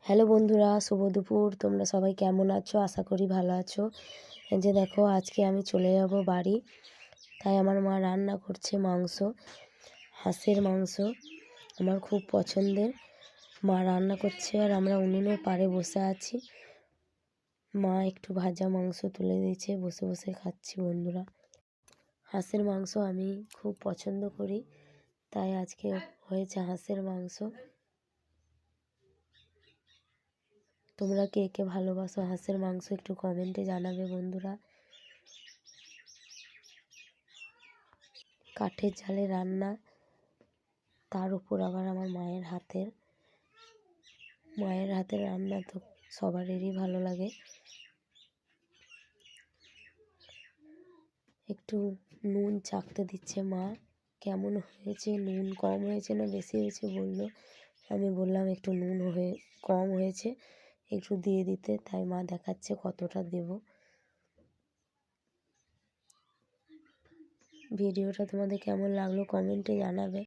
Hello বন্ধুরা, শুভ দুপুর। তোমরা সবাই কেমন আছো? আশা করি ভালো আছো। এই যে দেখো, আজকে আমি চলে যাব বাড়ি, তাই আমার মা রান্না করছে মাংস, হাঁসের মাংস। আমার খুব পছন্দের। মা রান্না করছে আর আমরা উনুনের পাড়ে বসে আছি। মা একটু ভাজা মাংস তুলে দিয়েছে, বসে বসে খাচ্ছি বন্ধুরা। হাঁসের মাংস আমি খুব পছন্দ করি, তাই আজকে হয়েছে হাঁসের মাংস। তোমরা কে কে ভালোবাসো হাঁসের মাংস একটু কমেন্টে জানাবে বন্ধুরা। কাঠের জালে রান্না, তার উপর আবার আমার মায়ের হাতের রান্না তো সবারই ভালো লাগে। একটু নুন চাখতে দিচ্ছে মা, কেমন হয়েছে, নুন কম হয়েছে না বেশি হয়েছে বললো। আমি বললাম একটু নুন কম হয়েছে, একটু দিয়ে দিতে, তাই মা দেখাচ্ছে কতটা দেব। ভিডিওটা তোমাদের কেমন লাগলো কমেন্টে জানাবে।